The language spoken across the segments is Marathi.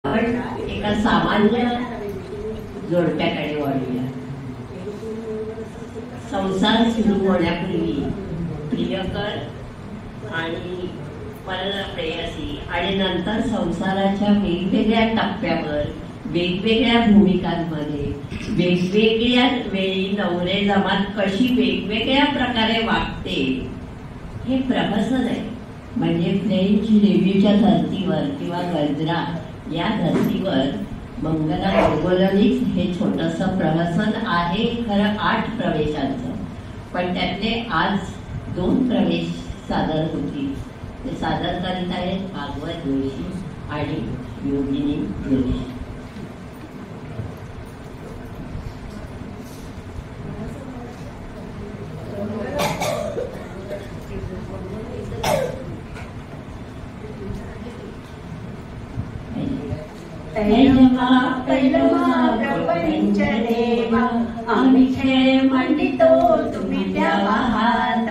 आपण एका सामान्य जोडप्याकडे वळूया. संसार सुरू होण्यापूर्वी प्रियकर आणि परप्रेयसी आणि नंतर संसाराच्या वेगवेगळ्या टप्प्यावर वेगवेगळ्या भूमिकांमध्ये वेगवेगळ्या वेळी नवरे जमात कशी वेगवेगळ्या प्रकारे वागते हे प्रहसन आहे. म्हणजे फ्रेंच रिव्ह्यूच्या धर्तीवर किंवा गजरा या धर्तीवर मंगला गोगोलनीच हे छोटंसं प्रहसन आहे. खरं 8 प्रवेशांचं, पण त्यातले आज 2 प्रवेश सादर होतील. ते सादर करीत आहेत भागवत जोशी आणि योगिनी जोशी. प्रपंच देवा आम्ही खेळ मांडितो तुम्ही द्यावा हात.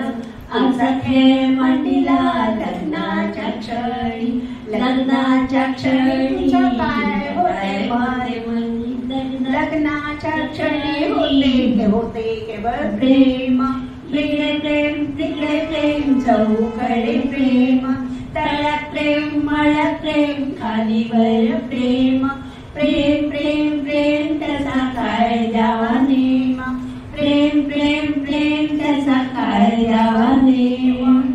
आमचा खेळ मांडिला लग्नाच्या क्षणी, लग्नाच्या क्षणी काय होते लग्नाच्या क्षणी होते केवळ प्रेम. इकडे प्रेम तिकडे प्रेम चौकडे प्रेम, तळ्यात प्रेम मळ्यात प्रेम खालीवर प्रेम. प्रेम प्रेम प्रेम त्याचा काय द्यावा नेम, प्रेम प्रेम प्रेम त्याचा काय द्यावा नेम.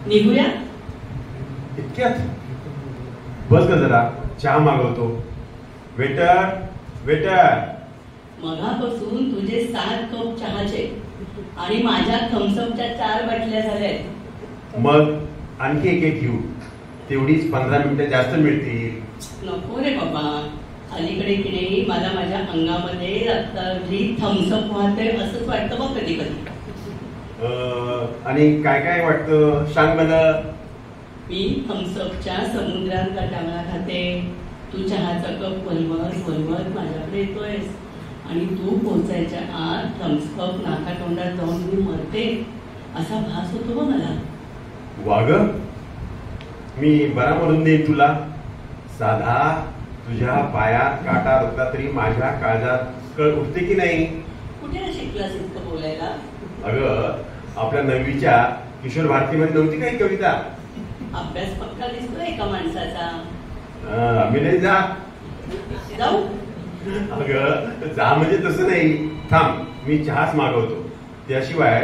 निघूया इतक्यात? बस ग जरा, चहा मागवतो. Waiter waiter. मगापासून तुझे 7 कप चहाचे आणि माझ्या थम्सअपच्या 4 बाटल्या झाल्यात. मग आणखी एक घेऊ, तेवढीच 15 मिनिटं जास्त मिळतील. नको रे बाबा, अलीकडे की नाही मला माझ्या अंगामध्ये रक्तावरली थम्सअप वाहते असंच वाटतं बघ कधी कधी. आणि काय काय वाटतं सांग मला. मी थम्सअपच्या समुद्रात गटांगळा खाते, तू चहाचा कप वलवत वलवत माझ्याकडे येतोयस आणि तू पोचायच्या आत थम्सअप नाकातोंडात जाऊन मी मरते असा भास होतो बघ मला. वाग, मी बरा म्हणून देईन तुला. साधा तुझ्या पायात काटा रुतला तरी माझ्या काळजात कळ उठते की नाही. कुठे शिकलास इतकं बोलायला. अगं, आपल्या 9वीच्या किशोर भारतीमध्ये नव्हती काही कविता. अभ्यास पक्का दिसतोय एका माणसाचा. मी नाही जा. जाऊ? अगं जा म्हणजे तसं नाही. थांब, मी चहाच मागवतो. त्याशिवाय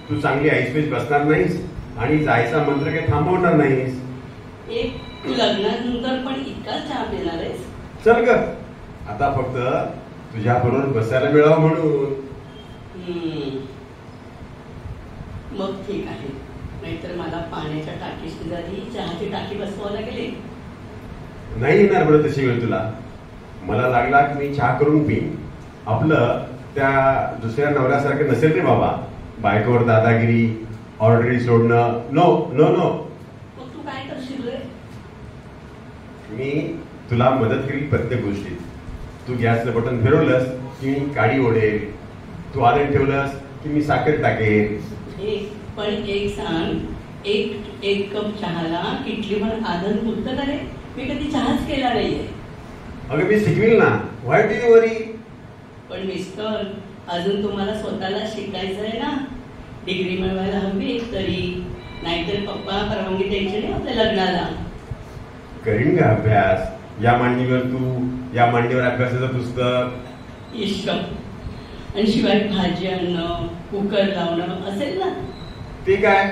तू चांगली ऐसपेस बसणार नाहीस आणि जायचा मंत्र काही थांबवणार नाहीस. एक तू लग्नानंतर पण इतकाच चहा पिणार आहेस? चल ग, आता फक्त तुझ्या बरोबर बसायला मिळावं म्हणून. मग ठीक आहे, नाहीतर मला पाण्याच्या टाकी शेजारी चहाची टाकी बसवावं लागेल. नाही येणार बरं तशी वेळ तुला. मला लागला की मी चहा करून पिईन. आपलं त्या दुसऱ्या नवऱ्यासारखं नसेल रे बाबा. बायकोवर दादागिरी, ऑर्डरी सोडणं. No no no. मग तू काय करशील रे? मी तुला मदत केली प्रत्येक गोष्टीत. तू गॅसचं बटन फिरवलंस की मी काडी ओढेल. तू आदन ठेवलंस की मी साखर टाकेल. पण एक सांग, एक कप चहाला किटली पण आदन पुरतं का रे? मी कधी चहाच केला नाहीये. अगं मी शिकवील ना. व्हाय डू यू वरी. पण मिस्टर, अजून तुम्हाला स्वतःला शिकायचंय ना. डिग्री मिळवायला हवी एक तरी, नाहीतर पप्पा परवानगी द्यायची नाही आपल्या लग्नाला. करीन का अभ्यास. या मांडीवर तू, या मांडीवर अभ्यासाचं पुस्तक. ईश्वर. आणि शिवाय भाजी आणणं, कुकर लावणं असेल ना. ते काय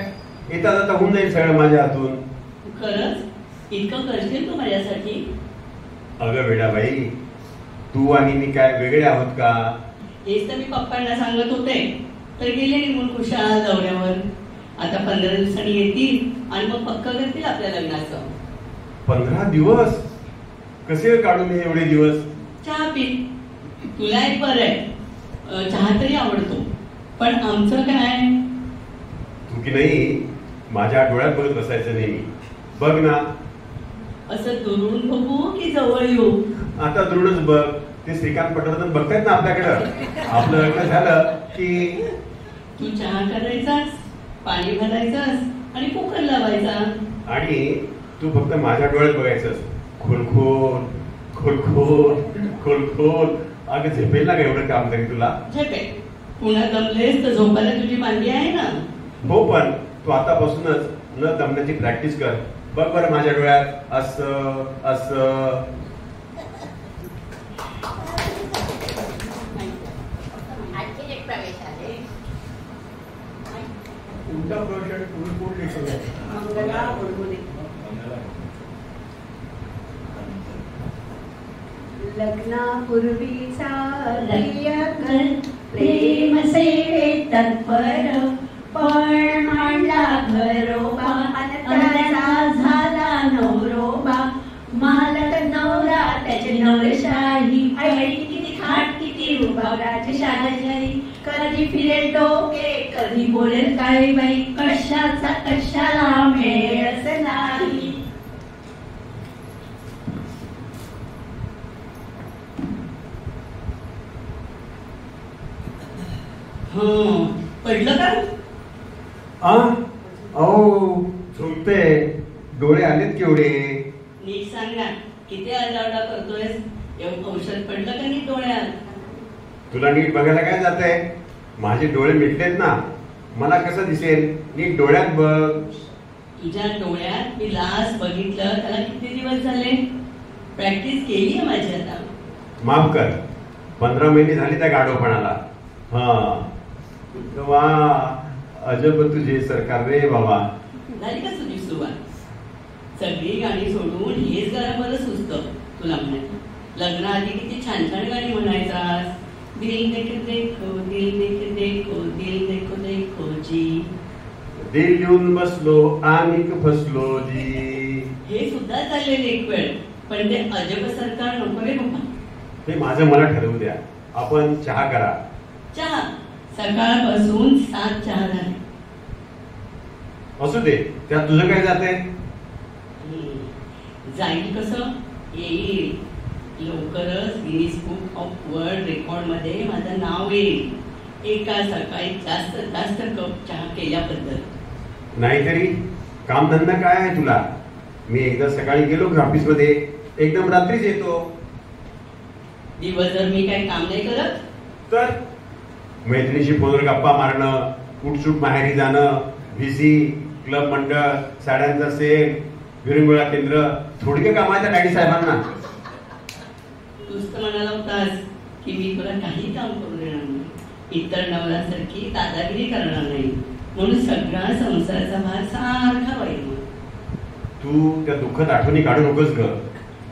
येता जाता होऊन जाईल सगळं माझ्या हातून. खरंच इतकं करशील तू माझ्यासाठी? अगं वेडाबाई, तू आणि मी काय वेगळे आहोत का? हेच तर मी पप्पांना सांगत होते, तर गेले निघून खुशाल दौऱ्यावर. आता 15 दिवसांनी येतील आणि मग पक्क करतील आपल्या लग्नाचं. 15 दिवस? कसे काढून एवढे दिवस? चहा पी. तुला एक बरं आहे, चहा तरी आवडतो, पण आमचं काय, की नाही माझ्या डोळ्यात बघत बसायचं नेहमी. बघ ना, असं दुरून बघू की जवळ येऊ? आता दुरूनच बघ. ते श्रीकांत पटवर्धन बघतायत ना आपल्याकडं. आपलं लग्न झालं की तू चहा करायचास, पाणी भरायचास आणि कुकर लावायचा. आणि तू फक्त माझ्या डोळ्यात बघायचंस. खोलखोल खोलखोल खोलखोल. अगं झेपेल ना का एवढं काम तरी तुला? झेपे. पुन्हा दमलेस तर झोपायला तुझी मांडी आहे ना. हो, पण तू आतापासूनच न दमण्याची प्रॅक्टिस कर. बघ बरं माझ्या डोळ्यात असं असं. आणखीन एक प्रवेश आले. उलटा प्रवेश आणि पुढे कोण दिसत मंगला बुलबुली. लग्नापूर्वीचा लयकर प्रेम सेवे तत्पर, पण मांडला घरोबा त्याचा झाला नवरोबा. मालक नवरा त्याची नवरशाही, ऐटी किती खाट किती रुबाब राजशाही. कधी फिरेल डोके कधी बोलेल काय बाई, कशाचा कशाला मेळच नाही. पडलं का? झोपते. डोळे आलेत केवढे? नीट सांग ना, किती आरडाओरडा करतोयस? एवढं औषध पडलं का नीट डोळ्यात? तुला नीट बघायला काय जातंय? माझे डोळे मिटलेत ना, मला कसं दिसेल? नीट डोळ्यात बघ. तुझ्या डोळ्यात मी लास्ट बघितलं त्याला किती दिवस झाले? प्रॅक्टिस केली आहे माझी आता. माफ कर, 15 महिने झाली त्या गाढवपणाला. वा, अजब तुझे सरकार रे बाबा. झाली का तुझी सुरुवात? सगळी गाणी सोडून हेच गाणं बरं सुचतं तुला म्हणायचं. लग्नाआधी किती छान छान गाणी म्हणायचास. दिल देखो देखो दिल देखो देखो दिल देखो देखो जी. दिल येऊन बसलो आणि फसलो जी. हे सुद्धा चाललेले एक वेळ, पण ते अजब सरकार नको रे बाबा. ते माझं मला ठरवू द्या. आपण चहा करा. चहा सकाळपासून 7 चहा झाले. असू दे, त्यात तुझं काय जातंय? जाईल कसं? येईल लवकरच. Guinness book of world record मध्ये माझं नाव येईल एका सकाळी जास्त कप चहा केल्याबद्दल. नाहीतरी कामधंदा काय आहे तुला? मी एकदा सकाळी गेलो ऑफिस मध्ये, एकदम रात्रीच येतो. दिवसभर मी काही काम नाही करत. तर मैत्रिणीशी फोनवर गप्पा मारणं, कुटसुट माहेरी जाणं, व्हीसी, क्लब मंडळ, साड्यांचा सेल, विरंगुळा केंद्र, थोडी काय काम आहे त्या डॅडी साहेबांना? तूच तर म्हणाला होतास की मी तुला काही काम करू देणार नाही, इतर नवऱ्यासारखी दादागिरी करणार नाही, म्हणून सगळा संसाराचा भार सारखा वाईट. तू त्या दुःखद आठवणी काढू नकोस ग.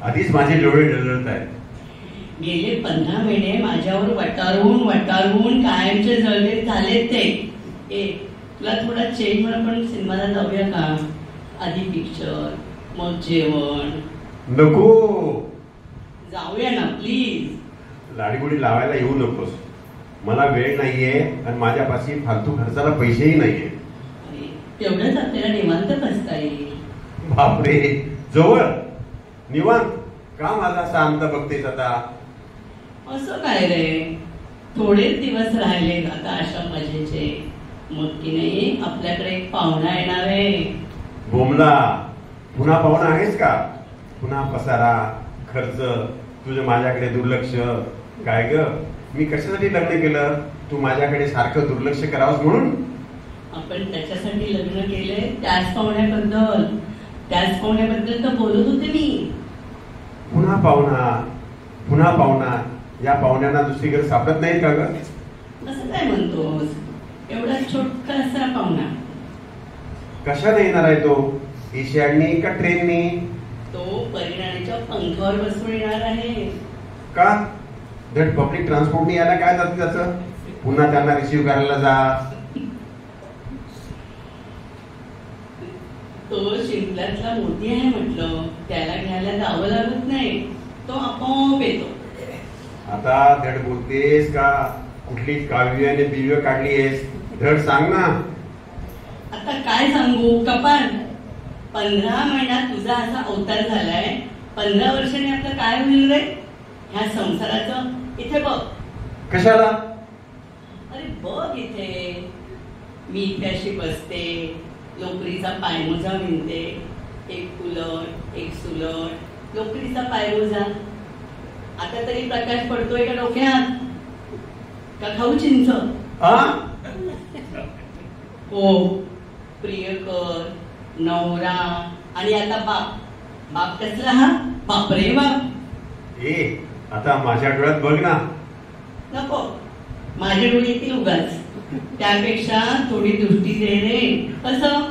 आधीच माझे डोळे डळत आहेत. गेले 15 महिने माझ्यावर वटारून कायमचे जळले झाले ते. तुला थोडा चेंज म्हणून आपण सिनेमाला जाऊया का? आधी पिक्चर, मग जेवण. नको. जाऊया ना प्लीज. लाडीगुडी लावायला येऊ नकोस. मला वेळ नाहीये आणि माझ्यापाशी फालतू खर्चाला पैसेही नाहीये. तेवढंच आपल्याला निवांत बसता येईल. बापरे, जवळ निवांत का माझा शांत बघतेस आता? असं काय रे, थोडेच दिवस राहिले आता अशा मजेचे. मग की नाही आपल्याकडे एक पाहुणा येणार आहे. बोमला, पुन्हा पाहुणा आहेस का? पुन्हा पसारा, खर्च, तुझं माझ्याकडे दुर्लक्ष. काय ग, मी कशासाठी लग्न केलं? तू माझ्याकडे सारखं दुर्लक्ष करावंस म्हणून? आपण त्याच्यासाठी लग्न केले, त्याच पाहुण्याबद्दल तर बोलत होते मी. पुन्हा पाहुणा. या पाहुण्यांना दुसरीकडे सापडत नाही का ग? असं काय म्हणतोस? एवढा छोटासा पाहुणा. कशाने येणार आहे तो? एशियाडनी का ट्रेननी? तो परिणामीच्या पंखावर बसून येणार आहे. का? धड पब्लिक ट्रान्सपोर्टने यायला काय जाते त्याचं? पुन्हा त्यांना रिसीव्ह करायला जा. तो शिंपल्यातला मोती आहे म्हटलं, त्याला घ्यायला जावं लागत नाही, तो आपोआप येतो. आता धड बोलतेस का? कुठली काव्य आणि दिव्य काढली आहेस? धड सांग ना. आता काय सांगू कपाल, 15 महिन्यात तुझा असा अवतार झालाय, 15 वर्षांनी आपलं काय होईल रे ह्या संसाराचं? इथे बघ. कशाला? अरे बघ इथे, मी इथे अशी बसते, लोकरीचा पायमोजा विणते, एक उलट एक सुलट लोकरीचा पायमोजा. आता तरी प्रकाश पडतोय का डोक्यात? का खाऊ चिंच? हो, प्रियकर, नवरा आणि आता बाप. बाप कसला हा? बापरे बाप. ए आता माझ्या डोळ्यात बघ ना. नको, माझे डोळे येतील उगाच. त्यापेक्षा थोडी दृष्टी दे रे. कसं?